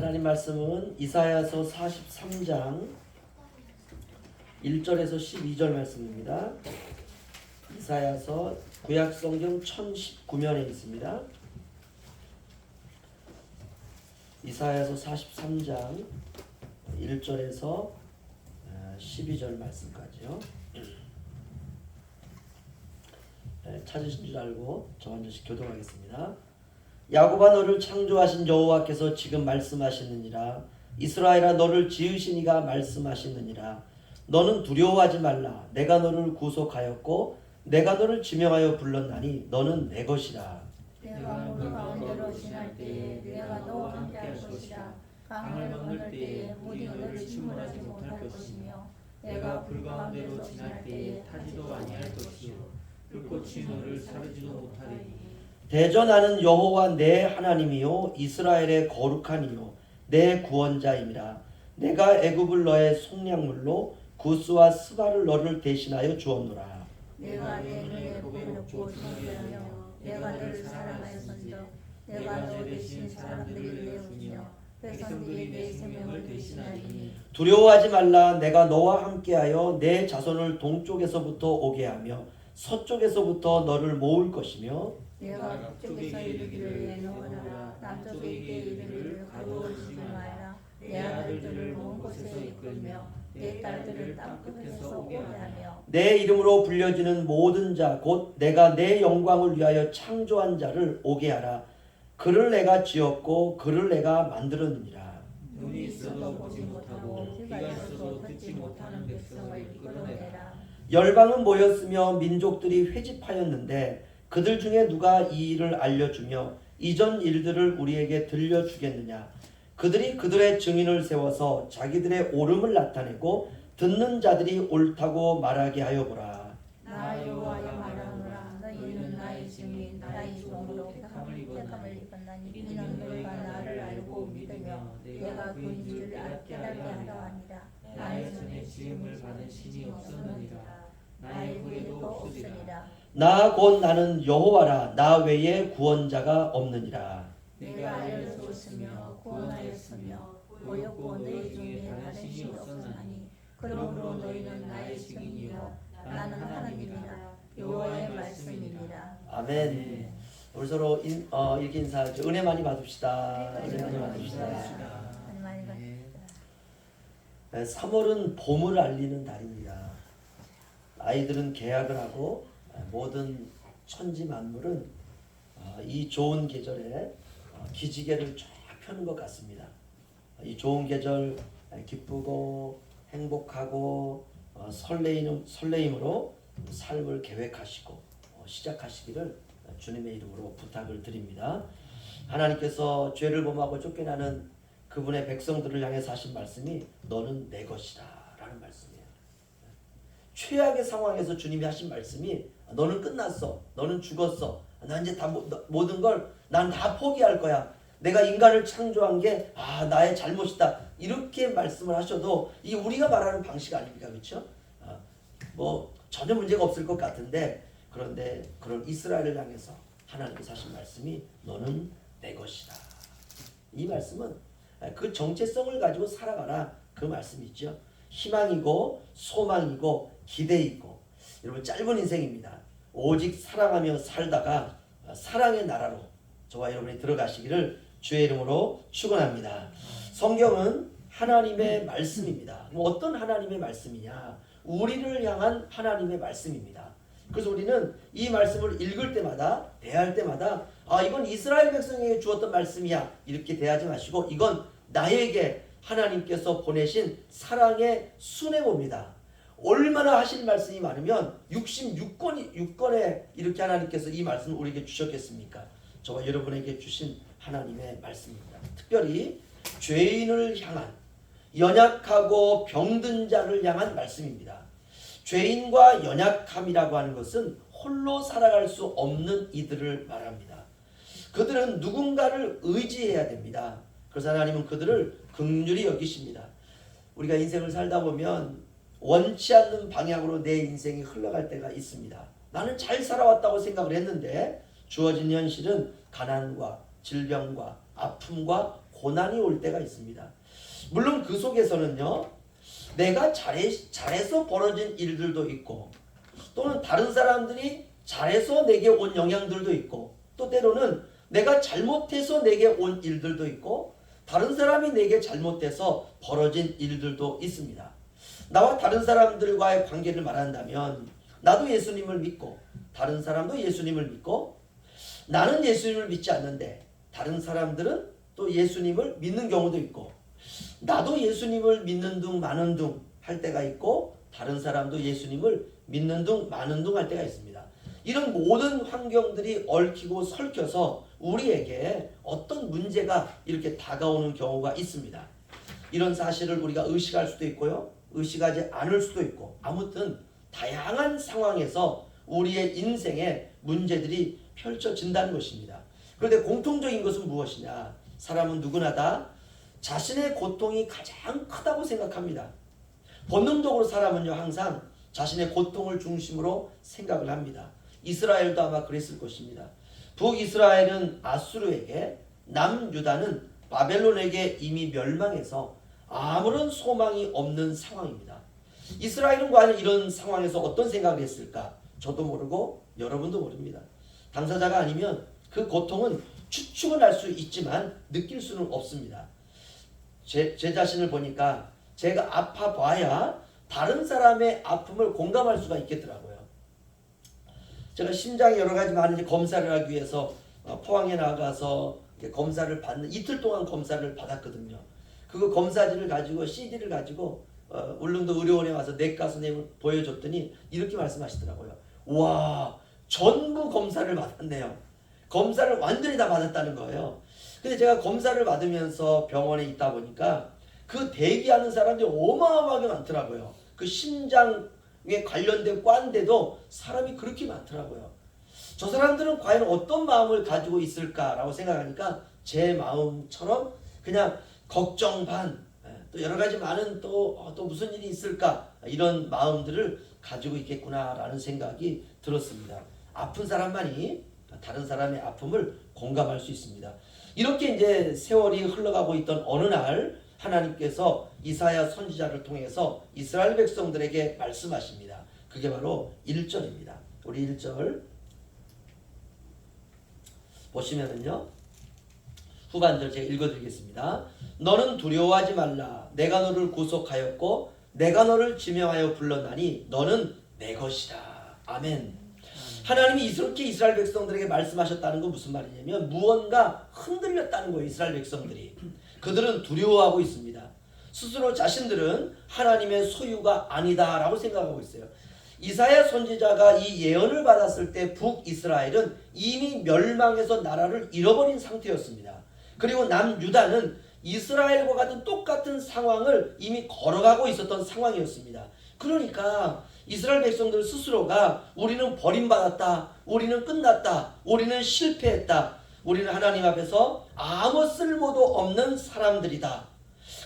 하나님 말씀은 이사야서 43장 1절에서 12절 말씀입니다. 이사야서 구약성경 1019면에 있습니다. 이사야서 43장 1절에서 12절 말씀까지요. 찾으신 줄 알고 저 한 절씩 교독하겠습니다. 야곱아, 너를 창조하신 여호와께서 지금 말씀하시느니라. 이스라엘아, 너를 지으신 이가 말씀하시느니라. 너는 두려워하지 말라. 내가 너를 구속하였고 내가 너를 지명하여 불렀나니 너는 내 것이라. 내가 물 가운데로 지날 때에 내가 너와 함께할 것이라. 강을 건널 때에 물이 너를 침몰하지 못할 것이며 내가 불 가운데로 지날 때에 타지도 아니할 것이요 불꽃이 너를 사르지도 못하리니. 대전하는 여호와 내 하나님이요 이스라엘의 거룩한 이요 내 구원자임이라. 내가 애굽을 너의 속량물로 구스와 스바를 너를 대신하여 주었노라. 내가 내 눈에 복을 얻고 존귀하며 내가 너를 사랑하였은즉 내가 너 대신 사람들이 내 주며 백성들이 내 생명을 대신하리니. 두려워하지 말라. 내가 너와 함께하여 내 자손을 동쪽에서부터 오게 하며 서쪽에서부터 너를 모을 것이며 내가 북쪽에서 이르기를 내놓으라. 남쪽에 이르기를 가두어주지 말라. 내 아들들을 먼 곳에서 이끌며 내 딸들을 땅 끝에서 오게 하며 내 이름으로 불려지는 모든 자 곧 내가 내 영광을 위하여 창조한 자를 오게 하라. 그를 내가 지었고 그를 내가 만들었느니라. 눈이 있어도 보지 못하고 귀가 있어도 듣지 못하는 백성을 이끌어내라. 열방은 모였으며 민족들이 회집하였는데 그들 중에 누가 이 일을 알려주며 이전 일들을 우리에게 들려주겠느냐. 그들이 그들의 증인을 세워서 자기들의 옳음을 나타내고 듣는 자들이 옳다고 말하게 하여 보라. 나 여호와여 말하노라. 너희는 나의 증인 나의 종으로 택함을 입었나니 이는 너희가 나를 알고 믿으며 내가 그인 줄 깨닫게 하려 함이라. 나의 손에 지음을 받은 신이 없었느니라. 나의 후에도 없으리라. 나 곧 나는 여호와라. 나 외에 구원자가 없느니라. 내가 알려주었으며 구원하였으며 보였고 너희 중에 다른 신이 없었나니 그러므로 너희는 나의 증인이요 나는 하나님이라. 여호와의 말씀이니라. 아멘. 우리 서로 이렇게 인사하죠. 은혜 많이 받읍시다. 은혜 많이 받읍시다. 많이 받읍시다. 3월은 봄을 알리는 달입니다. 아이들은 개학을 하고 모든 천지 만물은 이 좋은 계절에 기지개를 쫙 펴는 것 같습니다. 이 좋은 계절 기쁘고 행복하고 설레임으로 삶을 계획하시고 시작하시기를 주님의 이름으로 부탁을 드립니다. 하나님께서 죄를 범하고 쫓겨나는 그분의 백성들을 향해서 하신 말씀이 너는 내 것이다 라는 말씀이에요. 최악의 상황에서 주님이 하신 말씀이 너는 끝났어. 너는 죽었어. 나 이제 다 모든 걸 난 다 포기할 거야. 내가 인간을 창조한 게 나의 잘못이다. 이렇게 말씀을 하셔도 이게 우리가 말하는 방식 아닙니까? 그렇죠? 뭐 전혀 문제가 없을 것 같은데 그런데 그런 이스라엘을 향해서 하나님께서 하신 말씀이 너는 내 것이다. 이 말씀은 그 정체성을 가지고 살아가라 그 말씀이죠. 희망이고 소망이고 기대이고. 여러분 짧은 인생입니다. 오직 사랑하며 살다가 사랑의 나라로 저와 여러분이 들어가시기를 주의 이름으로 축원합니다. 성경은 하나님의 말씀입니다. 어떤 하나님의 말씀이냐? 우리를 향한 하나님의 말씀입니다. 그래서 우리는 이 말씀을 읽을 때마다 대할 때마다 이건 이스라엘 백성에게 주었던 말씀이야 이렇게 대하지 마시고 이건 나에게 하나님께서 보내신 사랑의 순애봅니다. 얼마나 하신 말씀이 많으면 66권에 이렇게 하나님께서 이 말씀을 우리에게 주셨겠습니까? 저와 여러분에게 주신 하나님의 말씀입니다. 특별히 죄인을 향한 연약하고 병든 자를 향한 말씀입니다. 죄인과 연약함이라고 하는 것은 홀로 살아갈 수 없는 이들을 말합니다. 그들은 누군가를 의지해야 됩니다. 그래서 하나님은 그들을 긍휼히 여기십니다. 우리가 인생을 살다 보면 원치 않는 방향으로 내 인생이 흘러갈 때가 있습니다. 나는 잘 살아왔다고 생각을 했는데 주어진 현실은 가난과 질병과 아픔과 고난이 올 때가 있습니다. 물론 그 속에서는요, 내가 잘해서 벌어진 일들도 있고, 또는 다른 사람들이 잘해서 내게 온 영향들도 있고, 또 때로는 내가 잘못해서 내게 온 일들도 있고, 다른 사람이 내게 잘못해서 벌어진 일들도 있습니다. 나와 다른 사람들과의 관계를 말한다면, 나도 예수님을 믿고 다른 사람도 예수님을 믿고, 나는 예수님을 믿지 않는데 다른 사람들은 또 예수님을 믿는 경우도 있고, 나도 예수님을 믿는 둥 마는 둥 할 때가 있고, 다른 사람도 예수님을 믿는 둥 마는 둥 할 때가 있습니다. 이런 모든 환경들이 얽히고 설켜서 우리에게 어떤 문제가 이렇게 다가오는 경우가 있습니다. 이런 사실을 우리가 의식할 수도 있고요, 의식하지 않을 수도 있고, 아무튼 다양한 상황에서 우리의 인생에 문제들이 펼쳐진다는 것입니다. 그런데 공통적인 것은 무엇이냐? 사람은 누구나 다 자신의 고통이 가장 크다고 생각합니다. 본능적으로 사람은요, 항상 자신의 고통을 중심으로 생각을 합니다. 이스라엘도 아마 그랬을 것입니다. 북이스라엘은 아수르에게, 남유다는 바벨론에게 이미 멸망해서 아무런 소망이 없는 상황입니다. 이스라엘은 과연 이런 상황에서 어떤 생각을 했을까? 저도 모르고 여러분도 모릅니다. 당사자가 아니면 그 고통은 추측은 할 수 있지만 느낄 수는 없습니다. 제 자신을 보니까 제가 아파봐야 다른 사람의 아픔을 공감할 수가 있겠더라고요. 제가 심장에 여러 가지 많은 검사를 하기 위해서 포항에 나가서 검사를 받는, 이틀 동안 검사를 받았거든요. 그거 검사지를 가지고 CD를 가지고 울릉도 의료원에 와서 내과 선생님을 보여줬더니 이렇게 말씀하시더라고요. 와, 전부 검사를 받았네요. 검사를 완전히 다 받았다는 거예요. 근데 제가 검사를 받으면서 병원에 있다 보니까 그 대기하는 사람들이 어마어마하게 많더라고요. 그 심장에 관련된 과인데도 사람이 그렇게 많더라고요. 저 사람들은 과연 어떤 마음을 가지고 있을까라고 생각하니까 제 마음처럼 그냥 걱정 반, 또 여러 가지 많은 또 무슨 일이 있을까, 이런 마음들을 가지고 있겠구나라는 생각이 들었습니다. 아픈 사람만이 다른 사람의 아픔을 공감할 수 있습니다. 이렇게 이제 세월이 흘러가고 있던 어느 날 하나님께서 이사야 선지자를 통해서 이스라엘 백성들에게 말씀하십니다. 그게 바로 1절입니다. 우리 1절 보시면은요, 후반절 제가 읽어드리겠습니다. 너는 두려워하지 말라. 내가 너를 구속하였고 내가 너를 지명하여 불렀나니 너는 내 것이다. 아멘. 하나님이 이렇게 이스라엘 백성들에게 말씀하셨다는 건 무슨 말이냐면, 무언가 흔들렸다는 거예요. 이스라엘 백성들이. 그들은 두려워하고 있습니다. 스스로 자신들은 하나님의 소유가 아니다라고 생각하고 있어요. 이사야 선지자가 이 예언을 받았을 때 북이스라엘은 이미 멸망해서 나라를 잃어버린 상태였습니다. 그리고 남유다는 이스라엘과 같은 똑같은 상황을 이미 걸어가고 있었던 상황이었습니다. 그러니까 이스라엘 백성들 스스로가 우리는 버림받았다, 우리는 끝났다, 우리는 실패했다, 우리는 하나님 앞에서 아무 쓸모도 없는 사람들이다,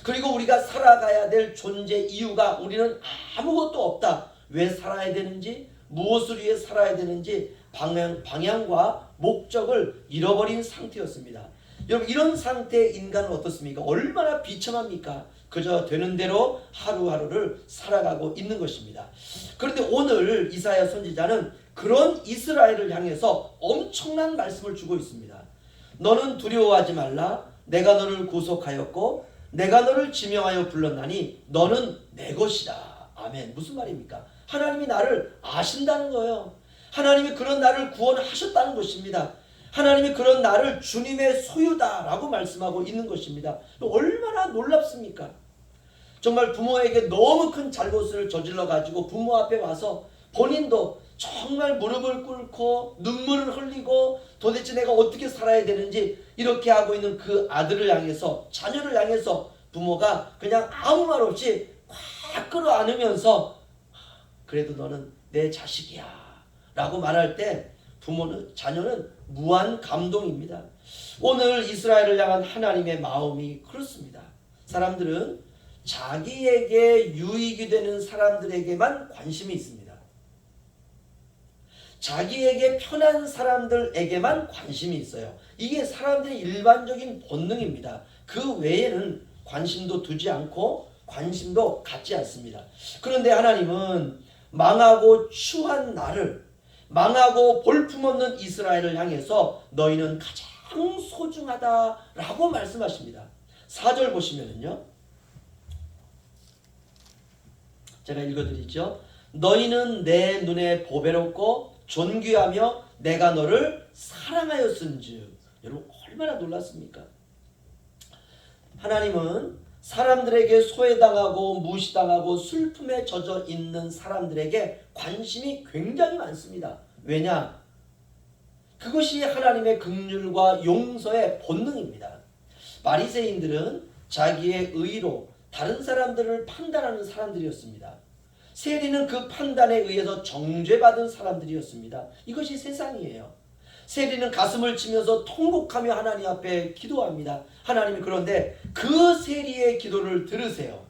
그리고 우리가 살아가야 될 존재 이유가 우리는 아무것도 없다, 왜 살아야 되는지, 무엇을 위해 살아야 되는지 방향과 목적을 잃어버린 상태였습니다. 여러분, 이런 상태의 인간은 어떻습니까? 얼마나 비참합니까? 그저 되는 대로 하루하루를 살아가고 있는 것입니다. 그런데 오늘 이사야 선지자는 그런 이스라엘을 향해서 엄청난 말씀을 주고 있습니다. 너는 두려워하지 말라. 내가 너를 구속하였고 내가 너를 지명하여 불렀나니 너는 내 것이다. 아멘. 무슨 말입니까? 하나님이 나를 아신다는 거예요. 하나님이 그런 나를 구원하셨다는 것입니다. 하나님이 그런 나를 주님의 소유다라고 말씀하고 있는 것입니다. 얼마나 놀랍습니까? 정말 부모에게 너무 큰 잘못을 저질러 가지고 부모 앞에 와서 본인도 정말 무릎을 꿇고 눈물을 흘리고 도대체 내가 어떻게 살아야 되는지 이렇게 하고 있는 그 아들을 향해서, 자녀를 향해서 부모가 그냥 아무 말 없이 꽉 끌어안으면서 그래도 너는 내 자식이야 라고 말할 때 자녀는 무한 감동입니다. 오늘 이스라엘을 향한 하나님의 마음이 그렇습니다. 사람들은 자기에게 유익이 되는 사람들에게만 관심이 있습니다. 자기에게 편한 사람들에게만 관심이 있어요. 이게 사람들의 일반적인 본능입니다. 그 외에는 관심도 두지 않고 관심도 갖지 않습니다. 그런데 하나님은 망하고 추한 나를, 망하고 볼품없는 이스라엘을 향해서 너희는 가장 소중하다라고 말씀하십니다. 4절 보시면은요, 제가 읽어드리죠. 너희는 내 눈에 보배롭고 존귀하며 내가 너를 사랑하였은즉. 여러분 얼마나 놀랐습니까? 하나님은 사람들에게 소외당하고 무시당하고 슬픔에 젖어 있는 사람들에게 관심이 굉장히 많습니다. 왜냐? 그것이 하나님의 긍휼과 용서의 본능입니다. 바리새인들은 자기의 의로 다른 사람들을 판단하는 사람들이었습니다. 세리는 그 판단에 의해서 정죄받은 사람들이었습니다. 이것이 세상이에요. 세리는 가슴을 치면서 통곡하며 하나님 앞에 기도합니다. 하나님이 그런데 그 세리의 기도를 들으세요.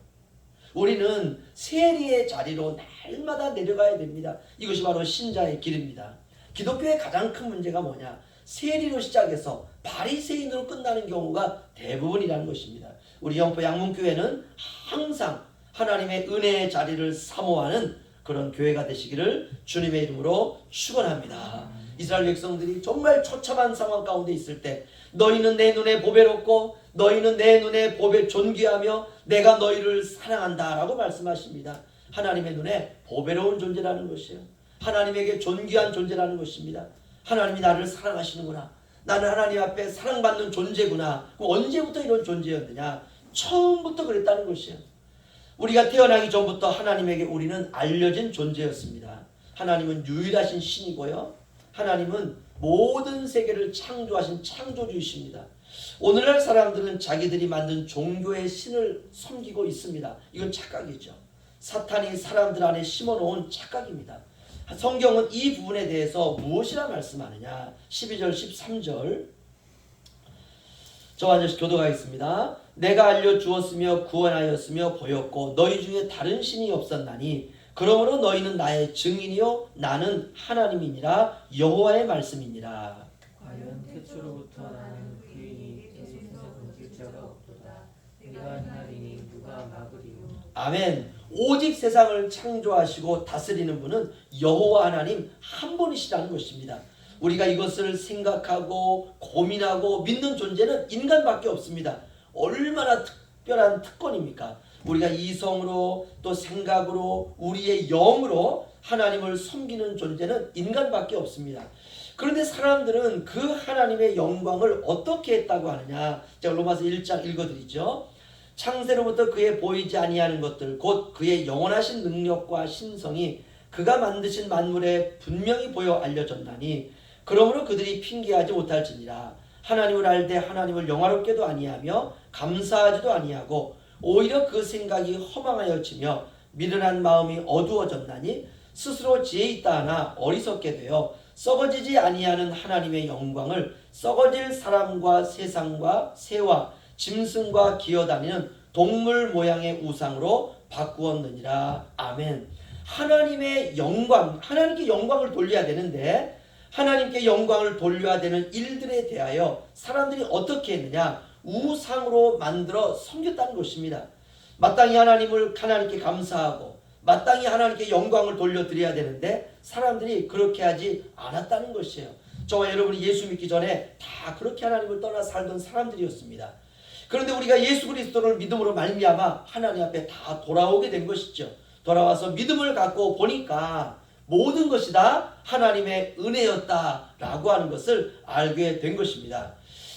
우리는 세리의 자리로 날마다 내려가야 됩니다. 이것이 바로 신자의 길입니다. 기독교의 가장 큰 문제가 뭐냐? 세리로 시작해서 바리새인으로 끝나는 경우가 대부분이라는 것입니다. 우리 영포 양문교회는 항상 하나님의 은혜의 자리를 사모하는 그런 교회가 되시기를 주님의 이름으로 축원합니다. 이스라엘 백성들이 정말 처참한 상황 가운데 있을 때 너희는 내 눈에 보배롭고 너희는 내 눈에 보배 존귀하며 내가 너희를 사랑한다 라고 말씀하십니다. 하나님의 눈에 보배로운 존재라는 것이에요. 하나님에게 존귀한 존재라는 것입니다. 하나님이 나를 사랑하시는구나. 나는 하나님 앞에 사랑받는 존재구나. 그럼 언제부터 이런 존재였느냐? 처음부터 그랬다는 것이에요. 우리가 태어나기 전부터 하나님에게 우리는 알려진 존재였습니다. 하나님은 유일하신 신이고요. 하나님은 모든 세계를 창조하신 창조주이십니다. 오늘날 사람들은 자기들이 만든 종교의 신을 섬기고 있습니다. 이건 착각이죠. 사탄이 사람들 안에 심어놓은 착각입니다. 성경은 이 부분에 대해서 무엇이라 말씀하느냐? 12절 13절 저와 같이 교도하겠습니다. 내가 알려주었으며 구원하였으며 보였고 너희 중에 다른 신이 없었나니 그러므로 너희는 나의 증인이요 나는 하나님이니라 여호와의 말씀이니라. 과연 태초로부터 나는 그이니 계속해서 건질 자가 없도다. 내가 하나리니 누가 막으리요. 아멘. 오직 세상을 창조하시고 다스리는 분은 여호와 하나님 한 분이시라는 것입니다. 우리가 이것을 생각하고 고민하고 믿는 존재는 인간밖에 없습니다. 얼마나 특별한 특권입니까? 우리가 이성으로 또 생각으로 우리의 영으로 하나님을 섬기는 존재는 인간밖에 없습니다. 그런데 사람들은 그 하나님의 영광을 어떻게 했다고 하느냐? 제가 로마서 1장 읽어드리죠. 창세로부터 그의 보이지 아니하는 것들 곧 그의 영원하신 능력과 신성이 그가 만드신 만물에 분명히 보여 알려졌나니 그러므로 그들이 핑계하지 못할지니라. 하나님을 알되 하나님을 영화롭게도 아니하며 감사하지도 아니하고 오히려 그 생각이 허망하여지며 미련한 마음이 어두워졌나니 스스로 지혜 있다 하나 어리석게 되어 썩어지지 아니하는 하나님의 영광을 썩어질 사람과 세상과 새와 짐승과 기어다니는 동물 모양의 우상으로 바꾸었느니라. 아멘. 하나님의 영광, 하나님께 영광을 돌려야 되는데 하나님께 영광을 돌려야 되는 일들에 대하여 사람들이 어떻게 했느냐? 우상으로 만들어 섬겼다는 것입니다. 마땅히 하나님께 감사하고 마땅히 하나님께 영광을 돌려드려야 되는데 사람들이 그렇게 하지 않았다는 것이에요. 저와 여러분이 예수 믿기 전에 다 그렇게 하나님을 떠나 살던 사람들이었습니다. 그런데 우리가 예수 그리스도를 믿음으로 말미암아 하나님 앞에 다 돌아오게 된 것이죠. 돌아와서 믿음을 갖고 보니까 모든 것이 다 하나님의 은혜였다라고 하는 것을 알게 된 것입니다.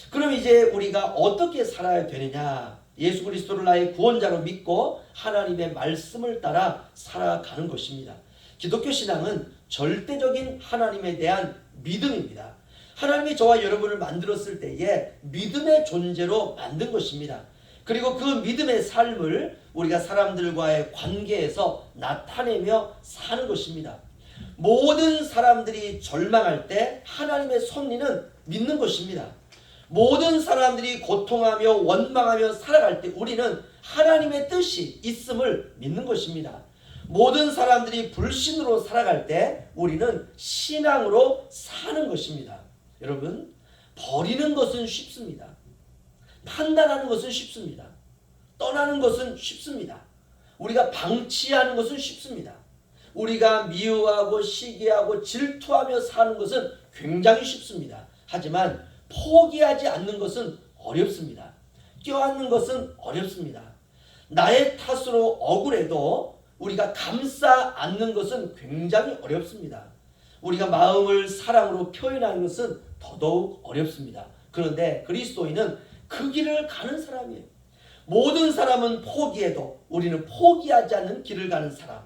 그럼 이제 우리가 어떻게 살아야 되느냐? 예수 그리스도를 나의 구원자로 믿고 하나님의 말씀을 따라 살아가는 것입니다. 기독교 신앙은 절대적인 하나님에 대한 믿음입니다. 하나님이 저와 여러분을 만들었을 때에 믿음의 존재로 만든 것입니다. 그리고 그 믿음의 삶을 우리가 사람들과의 관계에서 나타내며 사는 것입니다. 모든 사람들이 절망할 때 하나님의 섭리는 믿는 것입니다. 모든 사람들이 고통하며 원망하며 살아갈 때 우리는 하나님의 뜻이 있음을 믿는 것입니다. 모든 사람들이 불신으로 살아갈 때 우리는 신앙으로 사는 것입니다. 여러분, 버리는 것은 쉽습니다. 판단하는 것은 쉽습니다. 떠나는 것은 쉽습니다. 우리가 방치하는 것은 쉽습니다. 우리가 미워하고 시기하고 질투하며 사는 것은 굉장히 쉽습니다. 하지만 포기하지 않는 것은 어렵습니다. 껴안는 것은 어렵습니다. 나의 탓으로 억울해도 우리가 감싸 안는 것은 굉장히 어렵습니다. 우리가 마음을 사랑으로 표현하는 것은 더더욱 어렵습니다. 그런데 그리스도인은 그 길을 가는 사람이에요. 모든 사람은 포기해도 우리는 포기하지 않는 길을 가는 사람.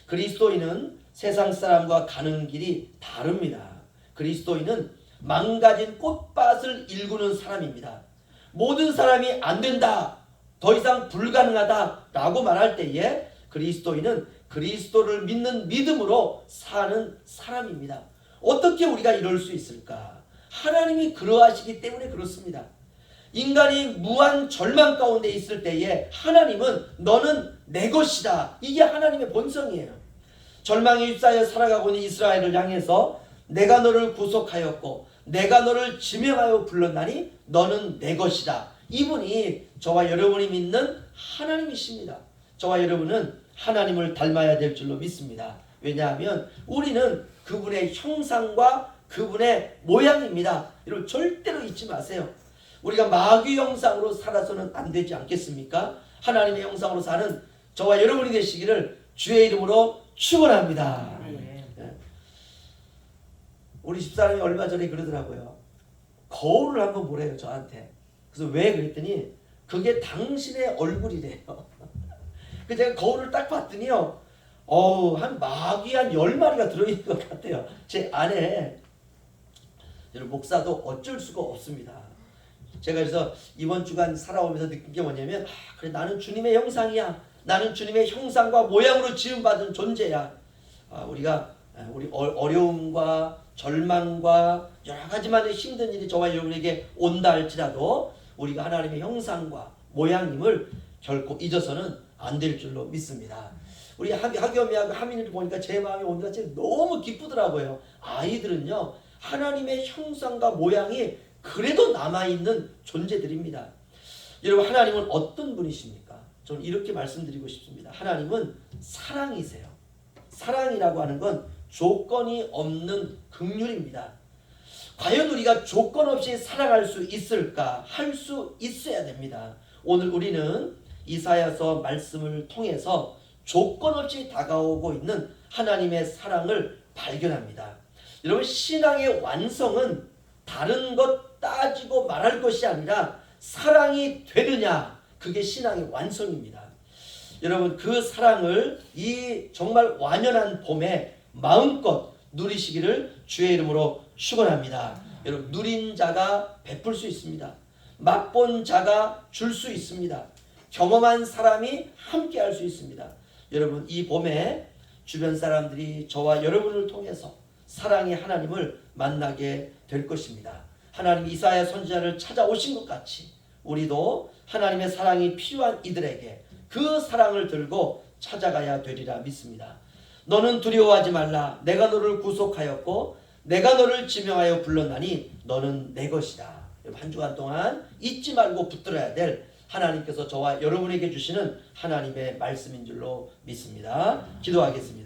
그리스도인은 세상 사람과 가는 길이 다릅니다. 그리스도인은 망가진 꽃밭을 일구는 사람입니다. 모든 사람이 안 된다, 더 이상 불가능하다 라고 말할 때에 그리스도인은 그리스도를 믿는 믿음으로 사는 사람입니다. 어떻게 우리가 이럴 수 있을까? 하나님이 그러하시기 때문에 그렇습니다. 인간이 무한 절망 가운데 있을 때에 하나님은 너는 내 것이다. 이게 하나님의 본성이에요. 절망에 휩싸여 살아가고 있는 이스라엘을 향해서 내가 너를 구속하였고 내가 너를 지명하여 불렀나니 너는 내 것이다. 이분이 저와 여러분이 믿는 하나님이십니다. 저와 여러분은 하나님을 닮아야 될 줄로 믿습니다. 왜냐하면 우리는 그분의 형상과 그분의 모양입니다. 여러분 절대로 잊지 마세요. 우리가 마귀 형상으로 살아서는 안 되지 않겠습니까? 하나님의 형상으로 사는 저와 여러분이 되시기를 주의 이름으로 축원합니다. 우리 집사람이 얼마 전에 그러더라고요. 거울을 한번 보래요, 저한테. 그래서 왜 그랬더니 그게 당신의 얼굴이래요. 그래서 제가 거울을 딱 봤더니요, 한 마귀 한 10마리가 들어있는 것 같아요. 제 안에. 여러분 목사도 어쩔 수가 없습니다. 제가 그래서 이번 주간 살아오면서 느낀 게 뭐냐면, 그래 나는 주님의 형상이야. 나는 주님의 형상과 모양으로 지음받은 존재야. 우리가 우리 어려움과 절망과 여러 가지만의 힘든 일이 저와 여러분에게 온다 할지라도 우리가 하나님의 형상과 모양임을 결코 잊어서는 안 될 줄로 믿습니다. 우리 하겸이하고 하민이를 보니까 제 마음이 오늘 같이 너무 기쁘더라고요. 아이들은요 하나님의 형상과 모양이 그래도 남아있는 존재들입니다. 여러분 하나님은 어떤 분이십니까? 저는 이렇게 말씀드리고 싶습니다. 하나님은 사랑이세요. 사랑이라고 하는 건 조건이 없는 긍휼입니다. 과연 우리가 조건 없이 사랑할 수 있을까? 할 수 있어야 됩니다. 오늘 우리는 이사야서 말씀을 통해서 조건 없이 다가오고 있는 하나님의 사랑을 발견합니다. 여러분 신앙의 완성은 다른 것 따지고 말할 것이 아니라 사랑이 되느냐, 그게 신앙의 완성입니다. 여러분 그 사랑을 이 정말 완연한 봄에 마음껏 누리시기를 주의 이름으로 축원합니다. 여러분 누린 자가 베풀 수 있습니다. 맛본 자가 줄 수 있습니다. 경험한 사람이 함께 할 수 있습니다. 여러분 이 봄에 주변 사람들이 저와 여러분을 통해서 사랑의 하나님을 만나게 될 것입니다. 하나님 이사야 선지자를 찾아오신 것 같이 우리도 하나님의 사랑이 필요한 이들에게 그 사랑을 들고 찾아가야 되리라 믿습니다. 너는 두려워하지 말라. 내가 너를 구속하였고 내가 너를 지명하여 불렀나니 너는 내 것이다. 한 주간 동안 잊지 말고 붙들어야 될 하나님께서 저와 여러분에게 주시는 하나님의 말씀인 줄로 믿습니다. 기도하겠습니다.